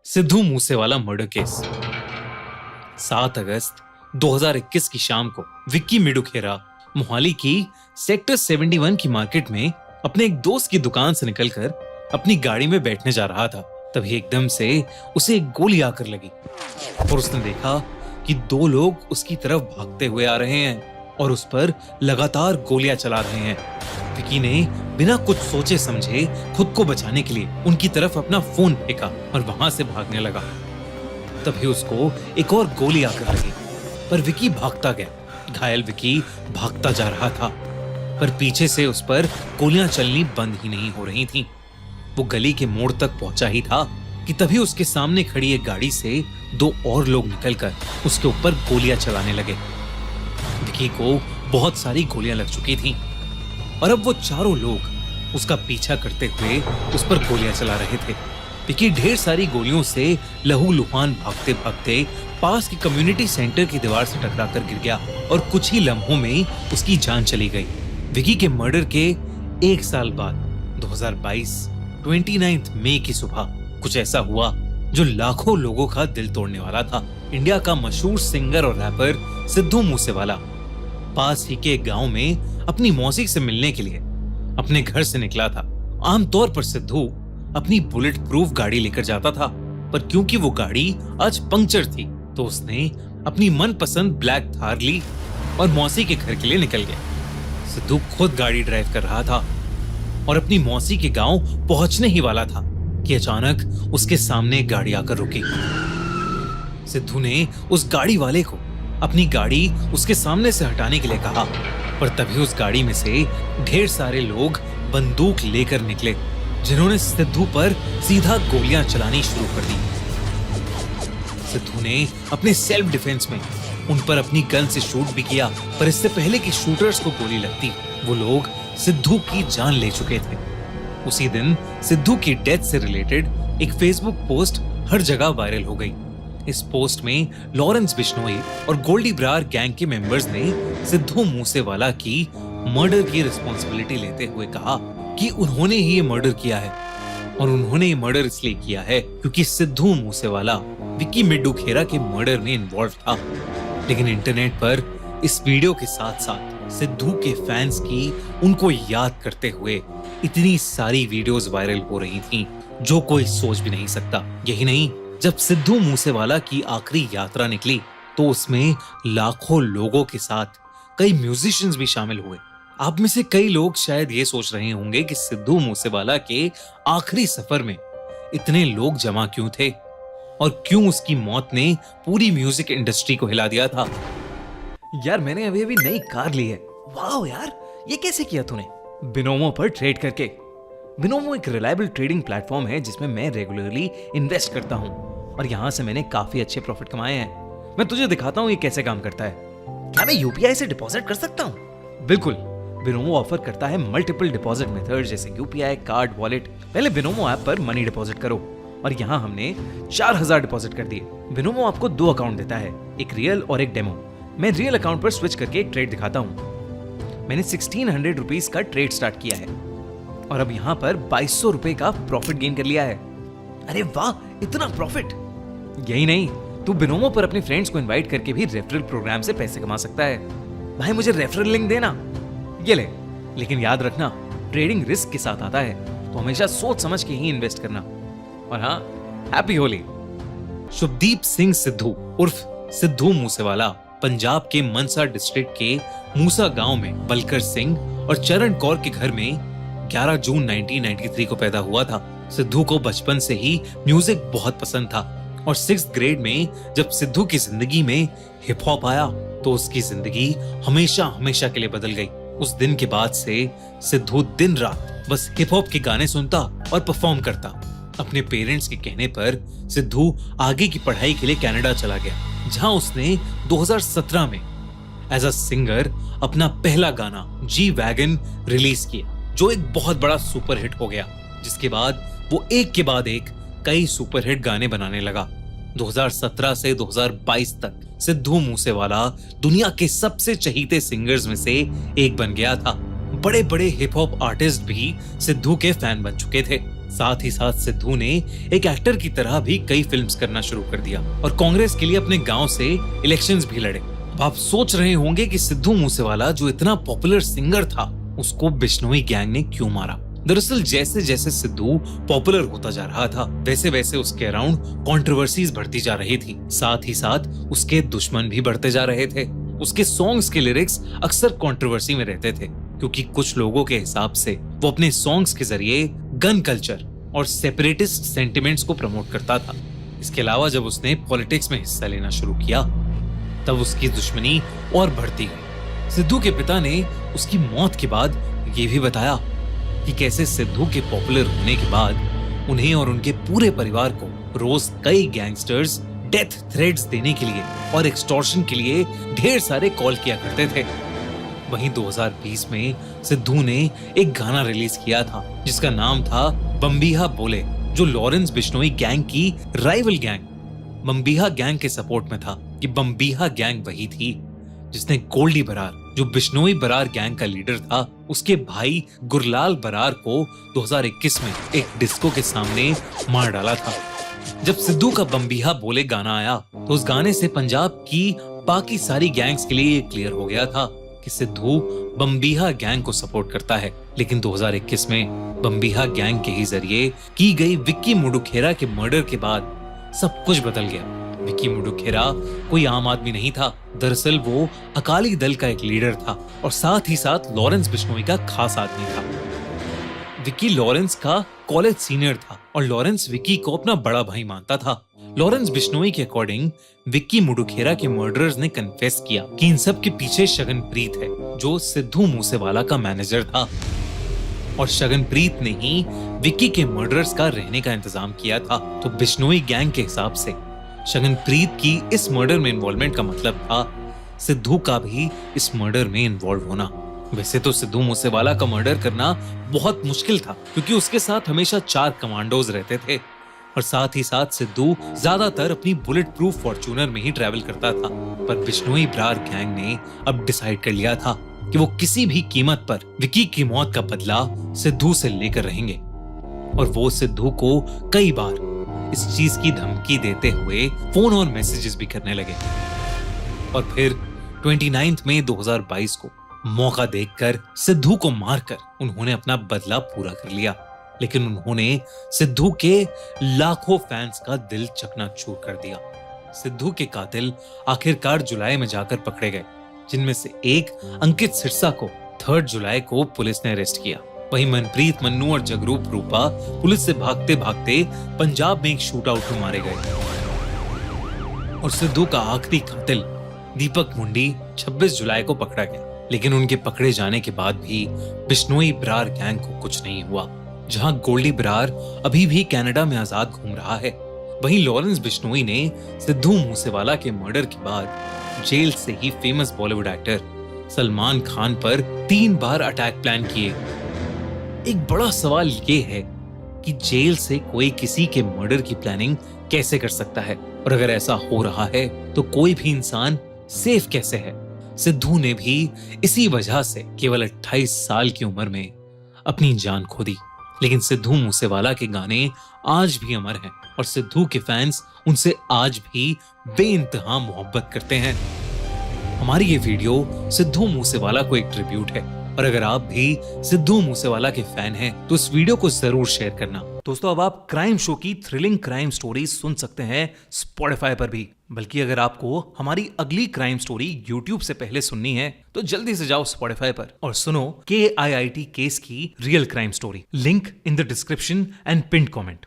Sidhu Moosewala murder case. 7 अगस्त 2021 की शाम को विक्की मिडुखेरा मोहाली की सेक्टर 71 की मार्केट में अपने एक दोस्त की दुकान से निकलकर अपनी गाड़ी में बैठने जा रहा था। तभी एकदम से उसे एक गोली आकर लगी और उसने देखा कि 2 लोग उसकी तरफ भागते हुए आ रहे हैं और उस पर लगातार गोलियां चला रहे हैं। विकी ने बिना कुछ सोचे समझे खुद को बचाने के लिए उनकी तरफ अपना फोन फेंका और वहां से भागने लगा। तभी उसको एक और गोली आकर लगी, पर विकी भागता गया। घायल विकी भागता जा रहा था, पर पीछे से उस पर गोलियां चलनी बंद ही नहीं हो रही थीं। वो गली के मोड़ तक पहुंचा ही था कि तभी उसके सामने खड़ी एक गाड़ी से 2 और लोग निकलकर उसके ऊपर गोलियां चलाने लगे। विकी को बहुत सारी गोलियां लग चुकी थीं और अब वो चारों लोग उसका पीछा करते हुए उस पर गोलियां चला रहे थे। विकी ढेर सारी गोलियों से लहूलुहान भागते भागते पास की कम्युनिटी सेंटर की दीवार से टकराकर गिर गया और कुछ ही लम्हों में उसकी जान चली गई। विकी के मर्डर के 1 साल बाद 2022 29 मई की सुबह कुछ ऐसा हुआ जो लाखों लोगों का दिल तोड़ने वाला था। इंडिया का मशहूर सिंगर और रैपर सिद्धू मूसेवाला पास ही के गांव में अपनी मौसी से मिलने के लिए अपने घर से निकला था। आमतौर पर सिद्धू अपनी बुलेट प्रूफ गाड़ी लेकर जाता था, पर क्योंकि वो गाड़ी आज पंक्चर थी तो उसने अपनी मनपसंद ब्लैक थार ली और मौसी के घर के लिए निकल गया। सिद्धू खुद गाड़ी ड्राइव कर रहा था और अपनी मौसी के गांव पहुंचने ही वाला था कि अचानक उसके सामने एक गाड़ी आकर रुकी। सिद्धू ने उस गाड़ी वाले को अपनी गाड़ी उसके सामने से हटाने के लिए कहा, पर तभी उस गाड़ी में से ढेर सारे लोग बंदूक लेकर निकले, जिन्होंने सिद्धू पर सीधा गोलियां चलानी शुरू कर दी। सिद्धू ने अपने सेल्फ डिफेंस में उन पर अपनी गन से शूट भी किया, पर इससे पहले कि शूटर्स को गोली लगती वो लोग सिद्धू की जान ले चुके थे। उसी दिन सिद्धू की डेथ से रिलेटेड एक फेसबुक पोस्ट हर जगह वायरल हो गई। इस पोस्ट में लॉरेंस बिश्नोई और गोल्डी ब्रार गैंग के मेंबर्स ने सिद्धू मूसेवाला की मर्डर की रिस्पॉन्सिबिलिटी लेते हुए कहा कि उन्होंने ही ये मर्डर किया है और उन्होंने ये मर्डर इसलिए किया है क्योंकि सिद्धू मूसेवाला विक्की मिडुखेरा के मर्डर में इन्वॉल्व था। लेकिन इंटरनेट पर इस वीडियो के साथ साथ सिद्धू के फैंस की उनको याद करते हुए इतनी सारी वीडियोस वायरल हो रही थीं जो कोई सोच भी नहीं सकता। यही नहीं, जब सिद्धू मूसेवाला की आखिरी यात्रा निकली तो उसमें लाखों लोगों के साथ कई म्यूजिशियंस भी शामिल हुए। आप में से कई लोग शायद ये सोच रहे होंगे कि सिद्धू मूसेवाला के आखिरी सफर में इतने लोग जमा क्यों थे और क्यों उसकी मौत ने पूरी म्यूजिक इंडस्ट्री को हिला दिया था। यार मैंने अभी नई कार ली है। वाह यार, ये कैसे किया तूने? बिनोमो पर ट्रेड करके। बिनोमो एक रिलायबल ट्रेडिंग प्लेटफॉर्म है जिसमें मैं रेगुलरली इन्वेस्ट करता हूँ और यहाँ से मैंने काफी अच्छे प्रॉफिट कमाए हैं। मैं तुझे दिखाता हूँ ये कैसे काम करता है। क्या मैं यूपीआई से डिपॉजिट कर सकता हूँ? बिल्कुल, बिनोमो ऑफर करता है मल्टीपल डिपॉजिट मेथड जैसे यूपीआई, कार्ड, वॉलेट। पहले बिनोमो ऐप पर मनी डिपॉजिट करो और यहाँ हमने 4000 डिपॉजिट कर दिए। बिनोमो आपको 2 अकाउंट देता है, एक रियल और एक डेमो। मैं रियल अकाउंट पर स्विच करके एक ट्रेड दिखाता हूँ। मैंने 1600 रुपीज का ट्रेड स्टार्ट किया है और अब यहाँ पर 2200 रुपए का प्रॉफिट गेन कर लिया है। अरे वाह, इतना प्रॉफिट! यही नहीं, तू बिनोमो पर अपने फ्रेंड्स को इनवाइट करके भी रेफरल प्रोग्राम से पैसे कमा सकता है। भाई मुझे रेफरल लिंक देना। ये ले, लेकिन याद रखना ट्रेडिंग रिस्क के साथ आता है, तो हमेशा सोच समझ के ही इन्वेस्ट करना। और हाँ, हैप्पी होली। शुभदीप सिंह सिद्धू उर्फ सिद्धू मूसेवाला पंजाब के मनसा डिस्ट्रिक्ट के मूसा गांव में बलकर सिंह और चरण कौर के घर में 11 जून 1993 को पैदा हुआ था। सिद्धू को बचपन से ही म्यूजिक बहुत पसंद था और 6th ग्रेड में जब सिद्धू की जिंदगी में हिप हॉप आया तो उसकी जिंदगी हमेशा हमेशा के लिए बदल गई। उस दिन के बाद से सिद्धू दिन रात बस हिप हॉप के गाने सुनता और परफॉर्म करता। अपने पेरेंट्स के कहने पर सिद्धू आगे की पढ़ाई के लिए कनाडा चला गया, जहां उसने 2017 में एज अ सिंगर अपना पहला गाना जी वैगन रिलीज किया, जो एक बहुत बड़ा सुपरहिट हो गया। जिसके बाद वो एक के बाद एक कई सुपरहिट गाने बनाने लगा। 2017 से 2022 तक सिद्धू मूसेवाला दुनिया के सबसे चहीते सिंगर्स में से एक बन गया था। बड़े बड़े हिप हॉप आर्टिस्ट भी सिद्धू के फैन बन चुके थे। साथ ही साथ सिद्धू ने एक एक्टर की तरह भी कई फिल्म्स करना शुरू कर दिया और कांग्रेस के लिए अपने गांव से इलेक्शंस भी लड़े। अब आप सोच रहे होंगे कि सिद्धू मूसेवाला जो इतना पॉपुलर सिंगर था, उसको बिश्नोई गैंग ने क्यों मारा। दरअसल जैसे जैसे सिद्धू पॉपुलर होता जा रहा था, वैसे वैसे उसके अराउंड कंट्रोवर्सीज बढ़ती जा रही थी। साथ ही साथ उसके दुश्मन भी बढ़ते जा रहे थे। उसके सॉन्ग्स के लिरिक्स अक्सर कंट्रोवर्सी में रहते थे, क्योंकि कुछ लोगों के हिसाब से वो अपने सॉन्ग्स के जरिए गन कल्चर और सेपरेटिस्ट सेंटिमेंट्स को प्रमोट करता था। इसके अलावा जब उसने पॉलिटिक्स में हिस्सा लेना शुरू किया, तब उसकी दुश्मनी और बढ़ती गई। सिद्धू के पिता ने उसकी मौत के बाद ये भी बताया कि कैसे सिद्धू के पॉपुलर होने के बाद उन्हें और उनके पूरे परिवार को रोज कई गैंगस्टर्स डेथ थ्रेट्स देने के लिए और एक्सटॉर्शन के लिए ढेर सारे कॉल किया करते थे। वहीं 2020 में सिद्धू ने एक गाना रिलीज किया था जिसका नाम था बम्बीहा बोले, जो लॉरेंस बिश्नोई गैंग की राइवल गैंग बम्बीहा गैंग के सपोर्ट में था। कि बम्बीहा गैंग वही थी जिसने गोल्डी बरार, जो बिश्नोई बरार गैंग का लीडर था, उसके भाई गुरलाल बरार को 2021 में एक डिस्को के सामने मार डाला था। जब सिद्धू का बम्बीहा बोले गाना आया तो उस गाने से पंजाब की बाकी सारी गैंग्स के लिए क्लियर हो गया था कि सिद्धू बम्बीहा गैंग को सपोर्ट करता है। लेकिन 2021 में बम्बीहा गैंग के ही जरिए की गई विक्की मुडुखेरा के मर्डर के बाद सब कुछ बदल गया। विक्की मुडुखेरा कोई आम आदमी नहीं था। दरअसल वो अकाली दल का एक लीडर था और साथ ही साथ लॉरेंस बिश्नोई का खास आदमी था। विक्की लॉरेंस का कॉलेज सीनियर था और लॉरेंस विक्की को अपना बड़ा भाई मानता था। लॉरेंस बिश्नोई के अकॉर्डिंग विक्की मुडुखेरा के मर्डरर्स ने कन्फेस किया कि इन सब के पीछे शगनप्रीत है, जो सिद्धू मूसेवाला का मैनेजर था, और शगनप्रीत ने ही विक्की के मर्डरर्स का रहने का इंतजाम किया था। तो बिश्नोई गैंग के हिसाब से शगनप्रीत की इस मर्डर में इन्वॉल्वमेंट का मतलब था सिद्धू का भी इस मर्डर में इन्वॉल्व होना। वैसे तो सिद्धू मूसेवाला का मर्डर करना बहुत मुश्किल था, क्योंकि उसके साथ हमेशा 4 कमांडोज रहते थे और साथ ही साथ सिद्धू ज्यादातर अपनी बुलेट प्रूफ फॉर्च्यूनर में ही ट्रैवल करता था। पर बिश्नोई बरार गैंग ने अब डिसाइड कर लिया था कि वो किसी भी कीमत पर विक्की की मौत का बदला सिद्धू से लेकर रहेंगे, और वो सिद्धू को कई बार इस चीज की धमकी देते हुए फोन और मैसेजेस भी करने लगे। और फिर 29 मई 2022 को मौका देखकर सिद्धू को मारकर उन्होंने अपना बदला पूरा कर लिया। लेकिन उन्होंने सिद्धू के लाखों फैंस का दिल चकनाचूर कर दिया। सिद्धू के कातिल आखिरकार जुलाई में जाकर पकड़े गए, जिनमें से एक अंकित सिरसा को 3 जुलाई को पुलिस ने अरेस्ट किया। वहीं मनप्रीत मन्नू और जगरूप रूपा पुलिस से भागते भागते पंजाब में एक शूट आउट में मारे गए। और सिद्धू का आखिरी कातिल दीपक मुंडी 26 जुलाई को पकड़ा गया। लेकिन उनके पकड़े जाने के बाद भी बिश्नोई बरार गैंग को कुछ नहीं हुआ। जहां गोल्डी बरार अभी भी कनाडा में आजाद घूम रहा है, वहीं लॉरेंस बिश्नोई ने सिद्धू मूसेवाला के मर्डर के बाद जेल से ही फेमस बॉलीवुड एक्टर सलमान खान पर 3 बार अटैक प्लान किए। एक बड़ा सवाल ये है कि जेल से कोई किसी के मर्डर की प्लानिंग कैसे कर सकता है, और अगर ऐसा हो रहा है तो कोई भी इंसान सेफ कैसे है। सिद्धू ने भी इसी वजह से केवल 28 साल की उम्र में अपनी जान खो दी। लेकिन सिद्धू मूसेवाला के गाने आज भी अमर हैं और सिद्धू के फैंस उनसे आज भी बेइंतहा मोहब्बत करते हैं। हमारी ये वीडियो सिद्धू मूसेवाला को एक ट्रिब्यूट है, और अगर आप भी सिद्धू मूसेवाला के फैन हैं तो इस वीडियो को जरूर शेयर करना। दोस्तों, अब आप क्राइम शो की थ्रिलिंग क्राइम स्टोरीज सुन सकते हैं स्पॉटिफाई पर भी। बल्कि अगर आपको हमारी अगली क्राइम स्टोरी यूट्यूब से पहले सुननी है तो जल्दी से जाओ स्पॉटिफाई पर और सुनो KIIT केस की real crime story. Link in the description and pin comment.